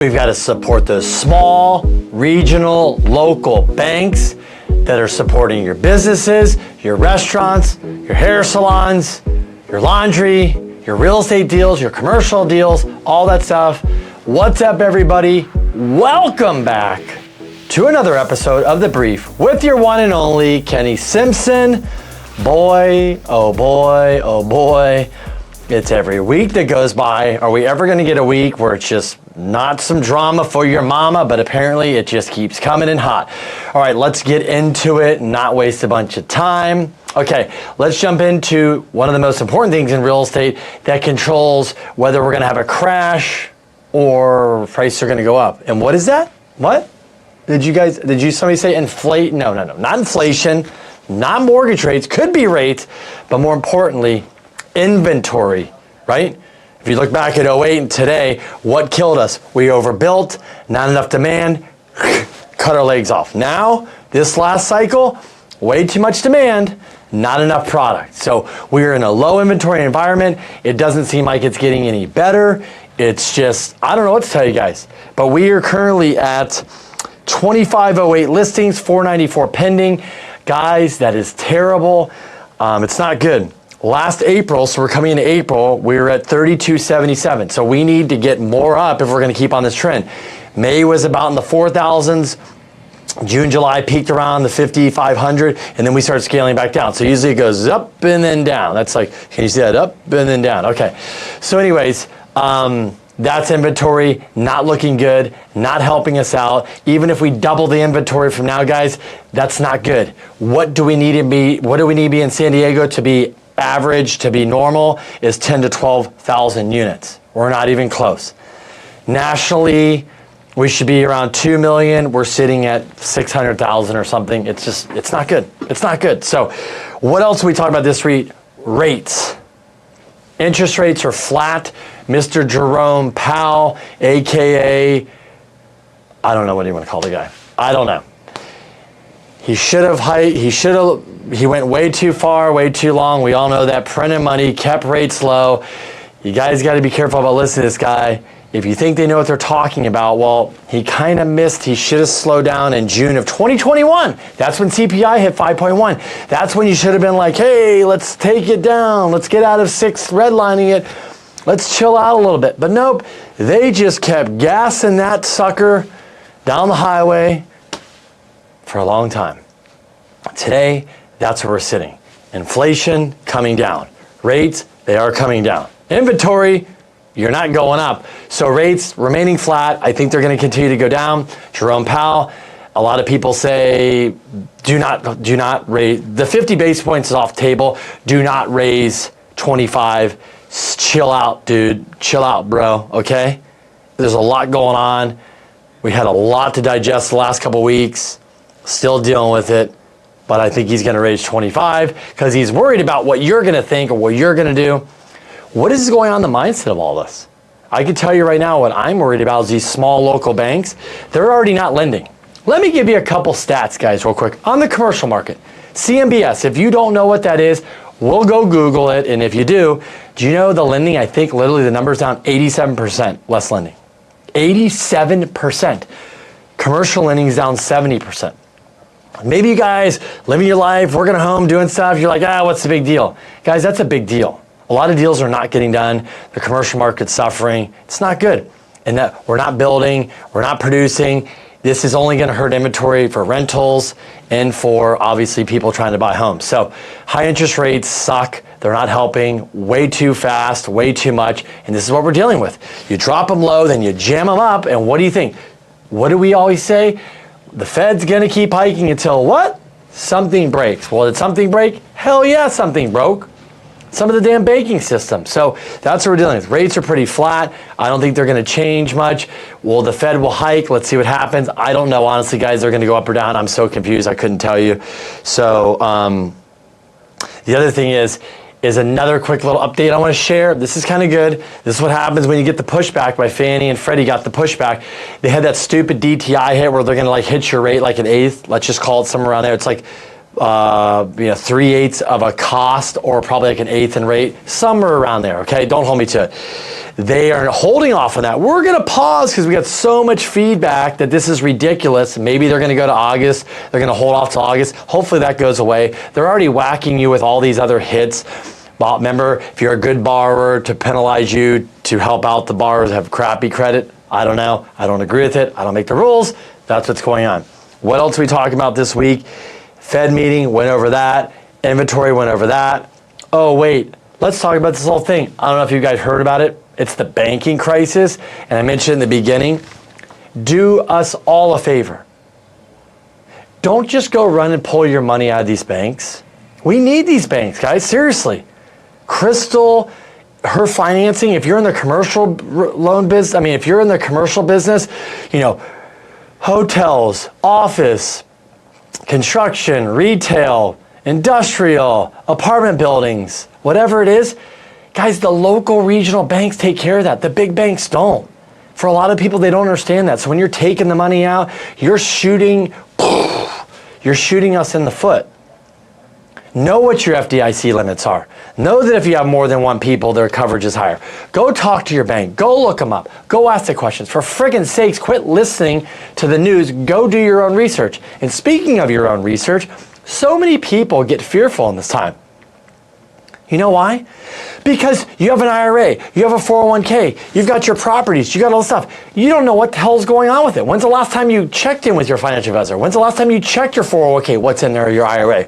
We've got to support those small, regional, local banks that are supporting your businesses, your restaurants, your hair salons, your laundry, your real estate deals, your commercial deals, all that stuff. What's up, everybody? Welcome back to another episode of The Brief with your one and only Kenny Simpson. Boy, oh boy, oh boy. It's every week that goes by. Are we ever going to get a week where it's just not some drama for your mama, but apparently it just keeps coming in hot. All right, let's get into it and not waste a bunch of time. Okay, let's jump into one of the most important things in real estate that controls whether we're going to have a crash or prices are going to go up. And what is that? What? Did somebody say inflate? No, not inflation, not mortgage rates, could be rates, but more importantly, inventory, right? If you look back at 08 and today, what killed us? We overbuilt, not enough demand, cut our legs off. Now, this last cycle, way too much demand, not enough product. So we're in a low inventory environment. It doesn't seem like it's getting any better. It's just, I don't know what to tell you guys, but we are currently at 2508 listings, 494 pending. Guys, that is terrible. It's not good. Last April, so we're coming into April, we were at 3277. So we need to get more up if we're going to keep on this trend. May was about in the 4,000s. June, July peaked around the 5,500, and then we start scaling back down. So usually it goes up and then down. That's like, can you see that? Up and then down. Okay. So anyways, that's inventory, not looking good, not helping us out. Even if we double the inventory from now, guys, that's not good. What do we need to be in San Diego to be average, to be normal, is 10 to 12,000 units. We're not even close. Nationally, we should be around 2 million. We're sitting at 600,000 or something. It's not good. It's not good. So what else are we talking about this week? Rates. Interest rates are flat. Mr. Jerome Powell, AKA, I don't know what you want to call the guy. I don't know. He went way too far, way too long. We all know that. Printed money, kept rates low. You guys got to be careful about listening to this guy. If you think they know what they're talking about, well, he kind of missed. He should have slowed down in June of 2021. That's when CPI hit 5.1. That's when you should have been like, hey, let's take it down. Let's get out of sixth redlining it. Let's chill out a little bit. But nope, they just kept gassing that sucker down the highway for a long time. Today, that's where we're sitting. Inflation coming down. Rates, they are coming down. Inventory, you're not going up. So rates remaining flat. I think they're going to continue to go down. Jerome Powell, a lot of people say do not raise. The 50 basis points is off the table. Do not raise 25. Chill out, dude. Chill out, bro. Okay? There's a lot going on. We had a lot to digest the last couple weeks. Still dealing with it. But I think he's going to raise 25 because he's worried about what you're going to think or what you're going to do. What is going on in the mindset of all this? I can tell you right now what I'm worried about is these small local banks. They're already not lending. Let me give you a couple stats, guys, real quick. On the commercial market, CMBS, if you don't know what that is, we'll go Google it. And if you do you know the lending? I think literally the number's down 87% less lending. 87%. Commercial lending is down 70%. Maybe you guys living your life, working at home, doing stuff. You're like, what's the big deal? Guys, that's a big deal. A lot of deals are not getting done. The commercial market's suffering. It's not good. And that we're not building, we're not producing. This is only going to hurt inventory for rentals and for obviously people trying to buy homes. So high interest rates suck. They're not helping. Way too fast, way too much. And this is what we're dealing with. You drop them low, then you jam them up. And what do you think? What do we always say? The Fed's going to keep hiking until what? Something breaks. Well, did something break? Hell yeah, something broke. Some of the damn banking system. So that's what we're dealing with. Rates are pretty flat. I don't think they're going to change much. Well, the Fed will hike. Let's see what happens. I don't know. Honestly, guys, they're going to go up or down. I'm so confused. I couldn't tell you. So the other thing is another quick little update I want to share. This is kind of good. This is what happens when you get the pushback by Fannie and Freddie got the pushback. They had that stupid DTI hit where they're going to like hit your rate like an eighth. Let's just call it somewhere around there. It's like 3/8 of a cost, or probably like an eighth in rate, somewhere around there, okay? Don't hold me to it. They are holding off on that. We're gonna pause because we got so much feedback that this is ridiculous. Maybe they're gonna go to August. They're gonna hold off till August. Hopefully that goes away. They're already whacking you with all these other hits. Well, remember, if you're a good borrower, to penalize you, to help out the borrowers have crappy credit. I don't know. I don't agree with it. I don't make the rules. That's what's going on. What else are we talking about this week? Fed meeting, went over that. Inventory, went over that. Oh, wait. Let's talk about this whole thing. I don't know if you guys heard about it. It's the banking crisis. And I mentioned in the beginning, do us all a favor. Don't just go run and pull your money out of these banks. We need these banks, guys. Seriously. Crystal, her financing, if you're in the commercial loan business, if you're in the commercial business, hotels, office, construction, retail, industrial, apartment buildings, whatever it is, guys, the local regional banks take care of that. The big banks don't. For a lot of people, they don't understand that. So when you're taking the money out, you're shooting us in the foot. Know what your FDIC limits are. Know that if you have more than one people, their coverage is higher. Go talk to your bank. Go look them up. Go ask the questions. For friggin' sakes, quit listening to the news. Go do your own research. And speaking of your own research, so many people get fearful in this time. You know why? Because you have an IRA, you have a 401k, you've got your properties, you got all this stuff. You don't know what the hell's going on with it. When's the last time you checked in with your financial advisor? When's the last time you checked your 401k, what's in there, your IRA?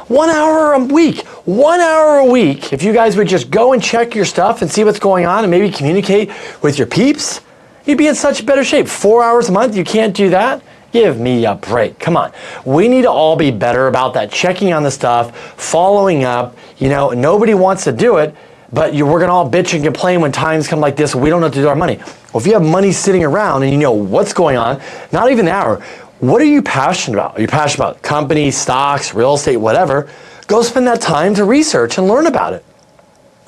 1 hour a week, 1 hour a week. If you guys would just go and check your stuff and see what's going on and maybe communicate with your peeps, you'd be in such better shape. 4 hours a month, you can't do that? Give me a break. Come on. We need to all be better about that, checking on the stuff, following up. Nobody wants to do it, but we're going to all bitch and complain when times come like this. We don't know what to do with our money. Well, if you have money sitting around and you know what's going on, not even the hour, what are you passionate about? Are you passionate about companies, stocks, real estate, whatever? Go spend that time to research and learn about it.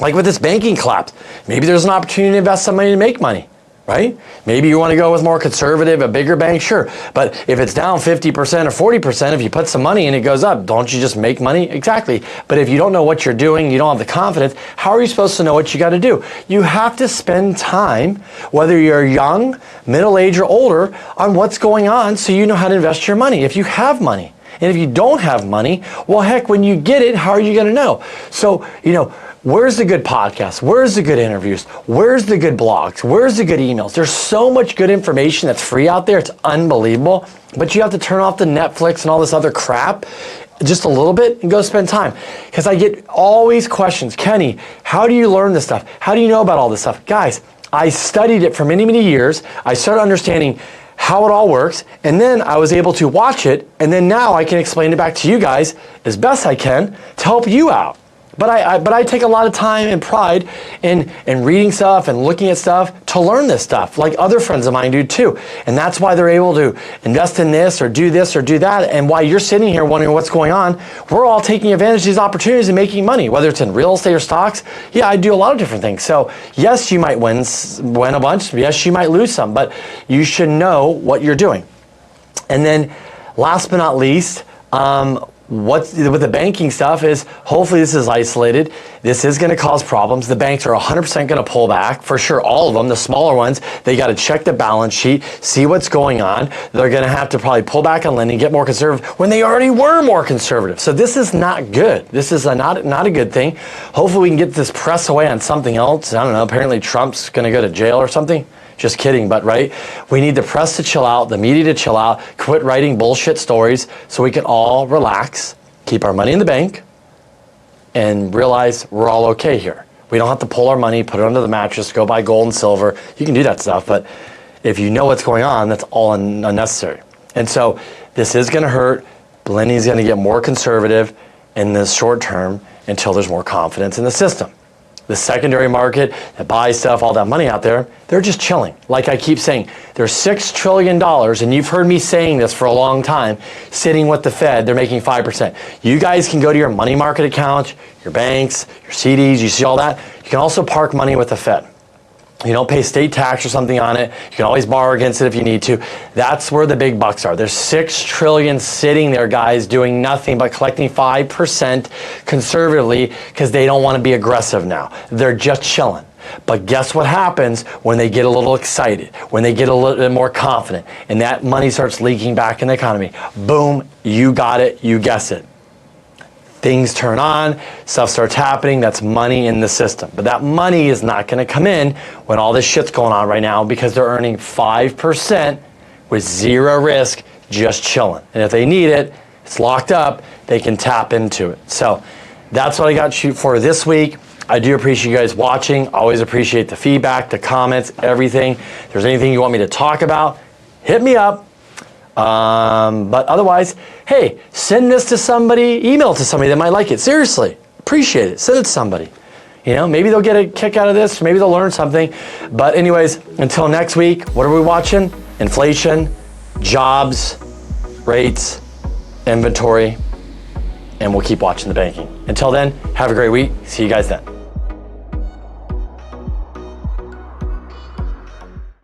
Like with this banking collapse, maybe there's an opportunity to invest some money to make money, right? Maybe you want to go with more conservative, a bigger bank, sure. But if it's down 50% or 40%, if you put some money and it goes up, don't you just make money? Exactly. But if you don't know what you're doing, you don't have the confidence, how are you supposed to know what you got to do? You have to spend time, whether you're young, middle-aged, or older, on what's going on so you know how to invest your money. If you have money. And if you don't have money, well, heck, when you get it, how are you going to know? So, where's the good podcasts? Where's the good interviews? Where's the good blogs? Where's the good emails? There's so much good information that's free out there. It's unbelievable. But you have to turn off the Netflix and all this other crap just a little bit and go spend time. Because I get always questions. Kenny, how do you learn this stuff? How do you know about all this stuff? Guys, I studied it for many, many years. I started understanding how it all works, and then I was able to watch it, and then now I can explain it back to you guys as best I can to help you out. But I take a lot of time and pride in reading stuff and looking at stuff to learn this stuff, like other friends of mine do too. And that's why they're able to invest in this or do that. And why you're sitting here wondering what's going on, we're all taking advantage of these opportunities and making money, whether it's in real estate or stocks. Yeah, I do a lot of different things. So yes, you might win a bunch. Yes, you might lose some, but you should know what you're doing. And then last but not least, with the banking stuff is hopefully this is isolated. This is going to cause problems. The banks are 100% going to pull back for sure. All of them, the smaller ones, they got to check the balance sheet, see what's going on. They're going to have to probably pull back on lending, get more conservative when they already were more conservative. So this is not good. This is not a good thing. Hopefully we can get this press away on something else. I don't know. Apparently Trump's going to go to jail or something. Just kidding, but right? We need the press to chill out, the media to chill out, quit writing bullshit stories so we can all relax, keep our money in the bank, and realize we're all okay here. We don't have to pull our money, put it under the mattress, go buy gold and silver. You can do that stuff, but if you know what's going on, that's all unnecessary. And so this is going to hurt. Lending's going to get more conservative in the short term until there's more confidence in the system. The secondary market that buys stuff, all that money out there, they're just chilling. Like I keep saying, there's $6 trillion, and you've heard me saying this for a long time, sitting with the Fed, they're making 5%. You guys can go to your money market accounts, your banks, your CDs, you see all that. You can also park money with the Fed. You don't pay state tax or something on it. You can always borrow against it if you need to. That's where the big bucks are. There's $6 trillion sitting there, guys, doing nothing but collecting 5% conservatively because they don't want to be aggressive now. They're just chilling. But guess what happens when they get a little excited, when they get a little bit more confident, and that money starts leaking back in the economy? Boom, you got it, you guess it. Things turn on, stuff starts happening, that's money in the system. But that money is not gonna come in when all this shit's going on right now because they're earning 5% with zero risk, just chilling. And if they need it, it's locked up, they can tap into it. So that's what I got to shoot for this week. I do appreciate you guys watching. Always appreciate the feedback, the comments, everything. If there's anything you want me to talk about, hit me up. But otherwise, hey, send this to somebody, email it to somebody that might like it. Seriously, appreciate it. Send it to somebody. You know, maybe they'll get a kick out of this. Maybe they'll learn something. But anyways, until next week, what are we watching? Inflation, jobs, rates, inventory, and we'll keep watching the banking. Until then, have a great week. See you guys then.